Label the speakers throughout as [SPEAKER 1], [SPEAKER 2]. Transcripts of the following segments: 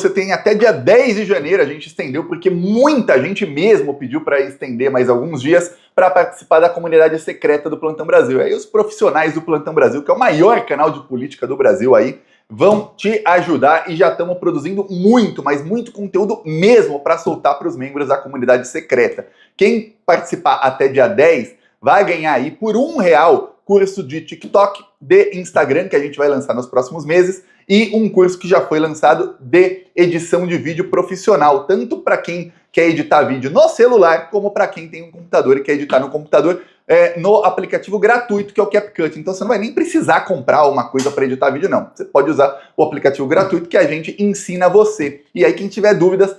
[SPEAKER 1] Você tem até dia 10 de janeiro, a gente estendeu, porque muita gente mesmo pediu para estender mais alguns dias para participar da comunidade secreta do Plantão Brasil. Aí os profissionais do Plantão Brasil, que é o maior canal de política do Brasil aí, vão te ajudar e já estamos produzindo muito, mas muito conteúdo mesmo para soltar para os membros da comunidade secreta. Quem participar até dia 10 vai ganhar aí por R$1 curso de TikTok, de Instagram, que a gente vai lançar nos próximos meses, e um curso que já foi lançado de edição de vídeo profissional, tanto para quem quer editar vídeo no celular, como para quem tem um computador e quer editar no computador, no aplicativo gratuito, que é o CapCut. Então você não vai nem precisar comprar uma coisa para editar vídeo, não. Você pode usar o aplicativo gratuito que a gente ensina você. E aí quem tiver dúvidas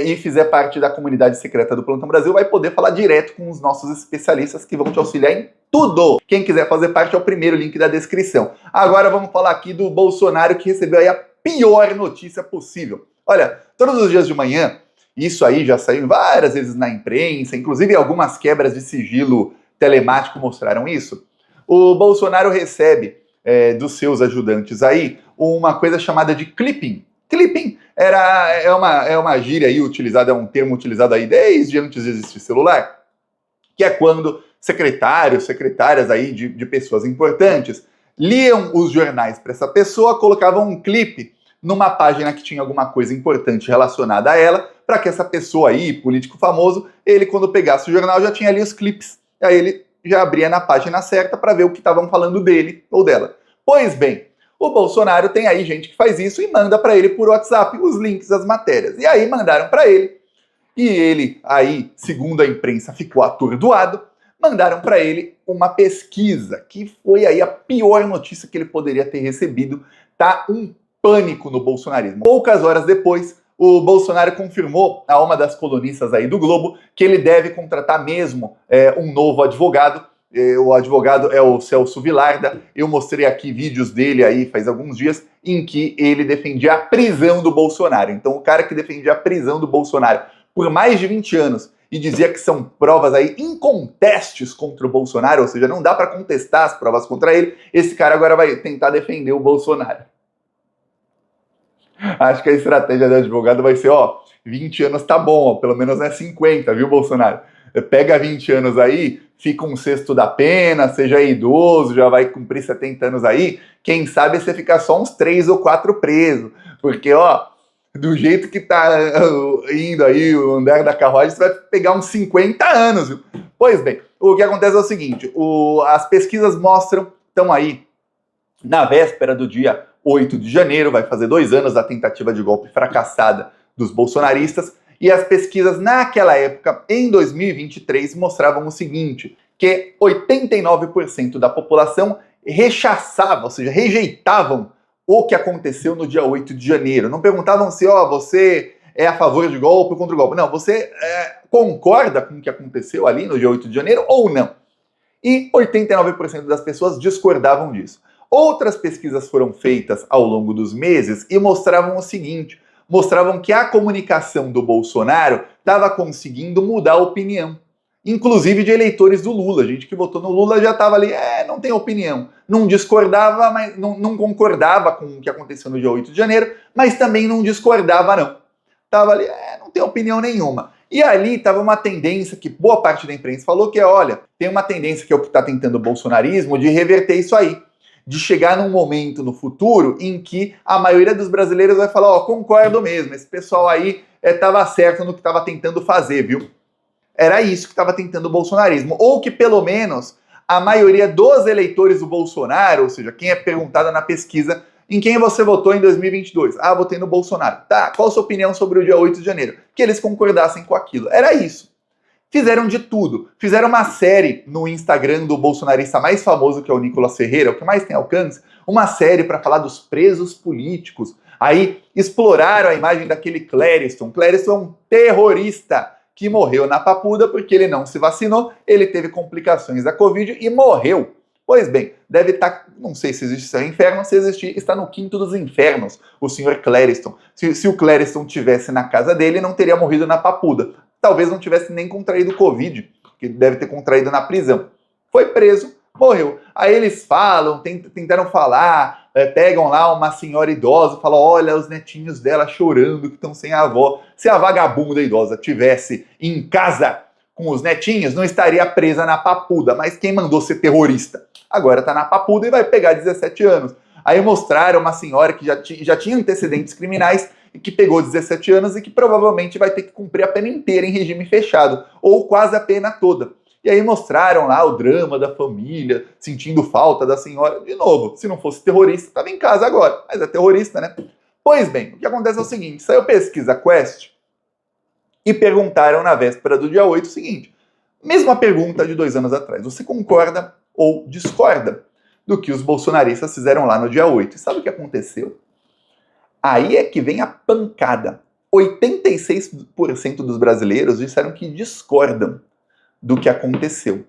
[SPEAKER 1] e fizer parte da comunidade secreta do Plantão Brasil vai poder falar direto com os nossos especialistas que vão te auxiliar em tudo. Quem quiser fazer parte é o primeiro link da descrição. Agora vamos falar aqui do Bolsonaro, que recebeu aí a pior notícia possível. Olha, todos os dias de manhã, isso aí já saiu várias vezes na imprensa, inclusive algumas quebras de sigilo telemático mostraram isso. O Bolsonaro recebe dos seus ajudantes aí uma coisa chamada de clipping. Clipping é uma gíria aí utilizada, é um termo utilizado aí desde antes de existir celular, que é quando secretários, secretárias aí de pessoas importantes liam os jornais para essa pessoa, colocavam um clipe numa página que tinha alguma coisa importante relacionada a ela, para que essa pessoa aí, político famoso, ele quando pegasse o jornal já tinha ali os clipes. Aí ele já abria na página certa para ver o que estavam falando dele ou dela. Pois bem, o Bolsonaro tem aí gente que faz isso e manda para ele por WhatsApp os links das matérias. E aí mandaram para ele, e ele aí, segundo a imprensa, ficou atordoado, mandaram para ele uma pesquisa, que foi aí a pior notícia que ele poderia ter recebido. Tá um pânico no bolsonarismo. Poucas horas depois, o Bolsonaro confirmou a uma das colunistas aí do Globo que ele deve contratar mesmo um novo advogado. O advogado é o Celso Vilarda. Eu mostrei aqui vídeos dele aí faz alguns dias em que ele defendia a prisão do Bolsonaro. Então o cara que defendia a prisão do Bolsonaro por mais de 20 anos e dizia que são provas aí incontestes contra o Bolsonaro, ou seja, não dá para contestar as provas contra ele, esse cara agora vai tentar defender o Bolsonaro. Acho que a estratégia do advogado vai ser, 20 anos tá bom, pelo menos é 50, viu, Bolsonaro? Pega 20 anos aí, fica um sexto da pena, seja idoso, já vai cumprir 70 anos aí, quem sabe você fica só uns 3 ou 4 preso, porque, do jeito que tá indo aí o andar da carruagem, você vai pegar uns 50 anos, viu? Pois bem, o que acontece é o seguinte, as pesquisas mostram, estão aí na véspera do dia 8 de janeiro, vai fazer 2 anos da tentativa de golpe fracassada dos bolsonaristas, e as pesquisas naquela época, em 2023, mostravam o seguinte, que 89% da população rechaçava, ou seja, rejeitavam o que aconteceu no dia 8 de janeiro. Não perguntavam se, você é a favor de golpe ou contra o golpe. Não, você concorda com o que aconteceu ali no dia 8 de janeiro ou não? E 89% das pessoas discordavam disso. Outras pesquisas foram feitas ao longo dos meses e mostravam o seguinte, mostravam que a comunicação do Bolsonaro estava conseguindo mudar a opinião, inclusive de eleitores do Lula. Gente que votou no Lula já estava ali, não tem opinião. Não discordava, mas não concordava com o que aconteceu no dia 8 de janeiro, mas também não discordava, não. Estava ali, não tem opinião nenhuma. E ali estava uma tendência que boa parte da imprensa falou que, tem uma tendência que é o que está tentando o bolsonarismo de reverter isso aí. De chegar num momento no futuro em que a maioria dos brasileiros vai falar, concordo mesmo, esse pessoal aí estava certo no que estava tentando fazer, viu? Era isso que estava tentando o bolsonarismo. Ou que, pelo menos, a maioria dos eleitores do Bolsonaro, ou seja, quem é perguntado na pesquisa, em quem você votou em 2022? Votei no Bolsonaro. Tá, qual a sua opinião sobre o dia 8 de janeiro? Que eles concordassem com aquilo. Era isso. Fizeram de tudo. Fizeram uma série no Instagram do bolsonarista mais famoso, que é o Nicolas Ferreira, o que mais tem alcance, uma série para falar dos presos políticos. Aí exploraram a imagem daquele Clériston. Clériston é um terrorista que morreu na Papuda porque ele não se vacinou, ele teve complicações da Covid e morreu. Pois bem, deve estar, não sei se existe céu e inferno, se existir, está no quinto dos infernos, o senhor Clériston. Se o Clériston tivesse na casa dele, não teria morrido na Papuda. Talvez não tivesse nem contraído Covid, que deve ter contraído na prisão. Foi preso, morreu. Aí eles falam, tentaram falar, pegam lá uma senhora idosa e falam, olha os netinhos dela chorando que estão sem a avó. Se a vagabunda idosa tivesse em casa com os netinhos, não estaria presa na papuda, mas quem mandou ser terrorista? Agora está na papuda e vai pegar 17 anos. Aí mostraram uma senhora que já tinha antecedentes criminais e que pegou 17 anos e que provavelmente vai ter que cumprir a pena inteira em regime fechado, ou quase a pena toda. E aí mostraram lá o drama da família, sentindo falta da senhora. De novo, se não fosse terrorista, estava em casa agora, mas é terrorista, né? Pois bem, o que acontece é o seguinte, saiu pesquisa Quest e perguntaram na véspera do dia 8 o seguinte, mesma pergunta de 2 anos atrás, você concorda ou discorda do que os bolsonaristas fizeram lá no dia 8? E sabe o que aconteceu? Aí é que vem a pancada. 86% dos brasileiros disseram que discordam do que aconteceu.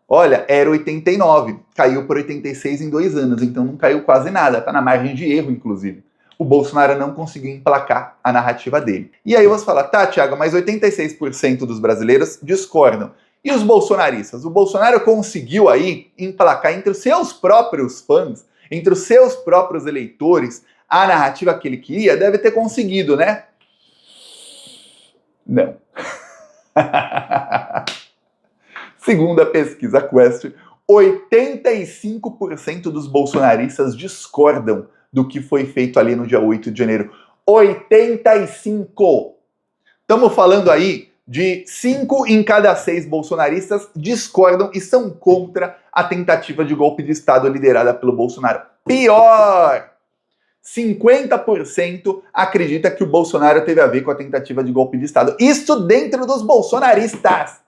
[SPEAKER 1] Olha, era 89, caiu por 86 em 2 anos, então não caiu quase nada, tá na margem de erro, inclusive. O Bolsonaro não conseguiu emplacar a narrativa dele. E aí você fala, tá, Thiago, mas 86% dos brasileiros discordam. E os bolsonaristas? O Bolsonaro conseguiu aí emplacar entre os seus próprios fãs, entre os seus próprios eleitores, a narrativa que ele queria? Deve ter conseguido, né? Não. Segundo a pesquisa Quest, 85% dos bolsonaristas discordam do que foi feito ali no dia 8 de janeiro. 85%! Estamos falando aí de 5 em cada 6 bolsonaristas discordam e são contra a tentativa de golpe de Estado liderada pelo Bolsonaro. Pior! 50% acredita que o Bolsonaro teve a ver com a tentativa de golpe de Estado. Isso dentro dos bolsonaristas!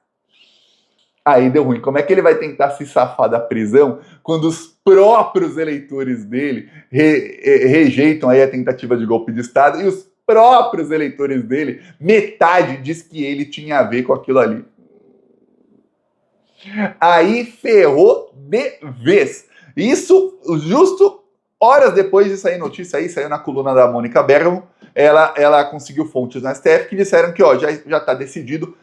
[SPEAKER 1] Aí deu ruim. Como é que ele vai tentar se safar da prisão quando os próprios eleitores dele rejeitam aí a tentativa de golpe de Estado e os próprios eleitores dele, metade diz que ele tinha a ver com aquilo ali? Aí ferrou de vez. Isso justo horas depois de sair notícia aí, saiu na coluna da Mônica Bergamo, ela conseguiu fontes no STF que disseram que ó, já está decidido,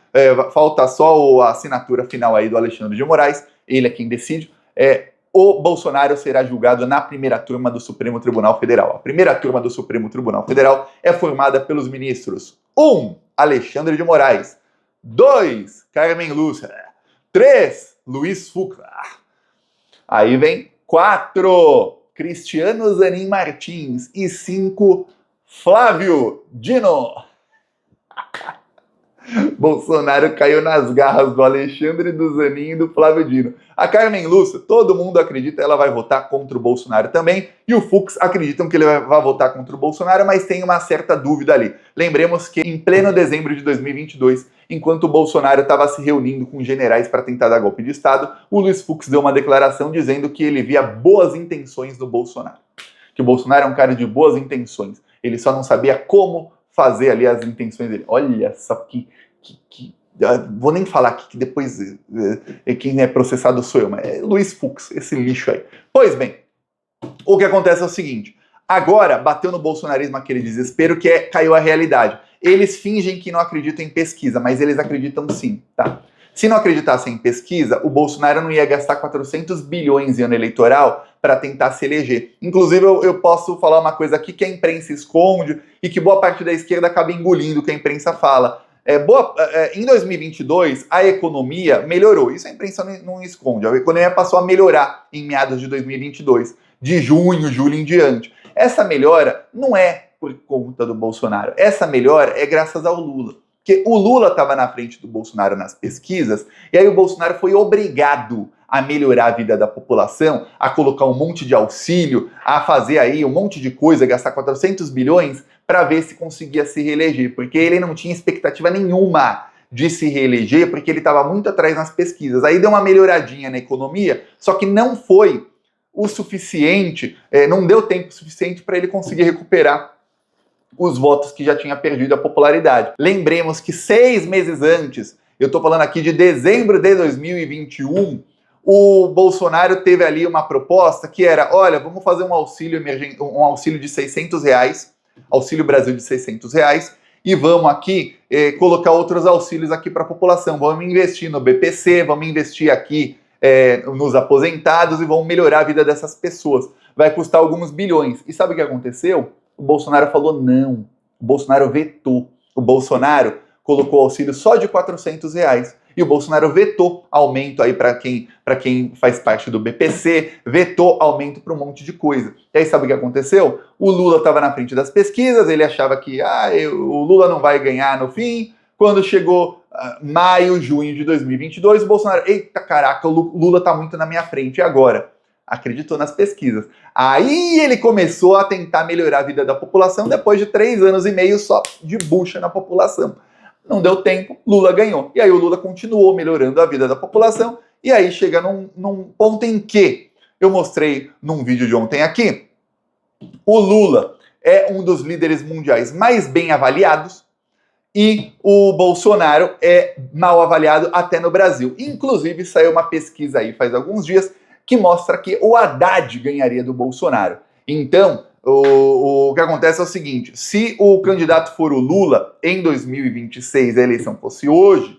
[SPEAKER 1] falta só a assinatura final aí do Alexandre de Moraes, ele é quem decide, o Bolsonaro será julgado na primeira turma do Supremo Tribunal Federal. A primeira turma do Supremo Tribunal Federal é formada pelos ministros 1. Alexandre de Moraes, 2. Carmen Lúcia, 3. Luiz Fux, aí vem 4. Cristiano Zanin Martins e 5. Flávio Dino. Bolsonaro caiu nas garras do Alexandre, do Zanin e do Flávio Dino. A Carmen Lúcia, todo mundo acredita, ela vai votar contra o Bolsonaro também, e o Fux acreditam que ele vai votar contra o Bolsonaro, mas tem uma certa dúvida ali. Lembremos que em pleno dezembro de 2022, enquanto o Bolsonaro estava se reunindo com generais para tentar dar golpe de Estado, o Luiz Fux deu uma declaração dizendo que ele via boas intenções no Bolsonaro. Que o Bolsonaro é um cara de boas intenções. Ele só não sabia como fazer ali as intenções dele. Olha só que vou nem falar aqui, que depois quem é processado sou eu, mas é Luiz Fux, esse lixo aí. Pois bem, o que acontece é o seguinte, agora bateu no bolsonarismo aquele desespero que caiu a realidade. Eles fingem que não acreditam em pesquisa, mas eles acreditam sim, tá? Se não acreditassem em pesquisa, o Bolsonaro não ia gastar 400 bilhões em ano eleitoral para tentar se eleger. Inclusive, eu posso falar uma coisa aqui que a imprensa esconde e que boa parte da esquerda acaba engolindo o que a imprensa fala. Em 2022, a economia melhorou. Isso a imprensa não esconde. A economia passou a melhorar em meados de 2022, de junho, julho em diante. Essa melhora não é por conta do Bolsonaro. Essa melhora é graças ao Lula. Porque o Lula estava na frente do Bolsonaro nas pesquisas, e aí o Bolsonaro foi obrigado a melhorar a vida da população, a colocar um monte de auxílio, a fazer aí um monte de coisa, gastar 400 bilhões para ver se conseguia se reeleger, porque ele não tinha expectativa nenhuma de se reeleger, porque ele estava muito atrás nas pesquisas. Aí deu uma melhoradinha na economia, só que não foi o suficiente, não deu tempo suficiente para ele conseguir recuperar os votos que já tinha perdido a popularidade. Lembremos que 6 meses antes, eu estou falando aqui de dezembro de 2021, o Bolsonaro teve ali uma proposta que era, olha, vamos fazer um auxílio de R$600, Auxílio Brasil de R$600, e vamos aqui colocar outros auxílios aqui para a população. Vamos investir no BPC, vamos investir aqui nos aposentados e vamos melhorar a vida dessas pessoas. vai custar alguns bilhões. E sabe o que aconteceu? O Bolsonaro falou não. O Bolsonaro vetou. O Bolsonaro colocou o auxílio só de R$ 400. E o Bolsonaro vetou aumento aí para quem faz parte do BPC, vetou aumento para um monte de coisa. E aí sabe o que aconteceu? O Lula estava na frente das pesquisas, ele achava que o Lula não vai ganhar no fim. Quando chegou maio, junho de 2022, o Bolsonaro, eita caraca, o Lula está muito na minha frente, e agora? Acreditou nas pesquisas. Aí ele começou a tentar melhorar a vida da população depois de 3 anos e meio só de bucha na população. Não deu tempo, Lula ganhou. E aí o Lula continuou melhorando a vida da população, e aí chega num ponto em que eu mostrei num vídeo de ontem aqui, o Lula é um dos líderes mundiais mais bem avaliados, e o Bolsonaro é mal avaliado até no Brasil. Inclusive saiu uma pesquisa aí faz alguns dias que mostra que o Haddad ganharia do Bolsonaro. Então, o que acontece é o seguinte, se o candidato for o Lula, em 2026, a eleição fosse hoje,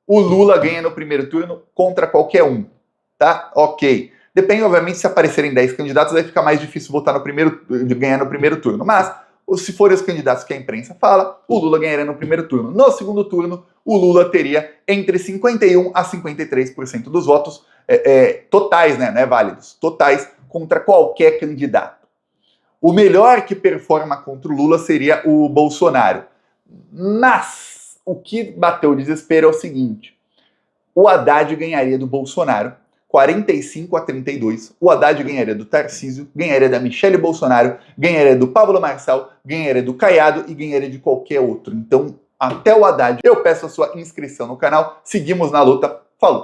[SPEAKER 1] o Lula ganha no primeiro turno contra qualquer um, tá? Ok. Depende, obviamente, se aparecerem 10 candidatos, vai ficar mais difícil ganhar no primeiro turno. Mas, se forem os candidatos que a imprensa fala, o Lula ganharia no primeiro turno. No segundo turno, o Lula teria entre 51% a 53% dos votos totais, né? Não é válidos, totais, contra qualquer candidato. O melhor que performa contra o Lula seria o Bolsonaro. Mas o que bateu o desespero é o seguinte: o Haddad ganharia do Bolsonaro 45-32, o Haddad ganharia do Tarcísio, ganharia da Michele Bolsonaro, ganharia do Pablo Marçal, ganharia do Caiado e ganharia de qualquer outro. Então, até o Haddad. Eu peço a sua inscrição no canal. Seguimos na luta. Falou!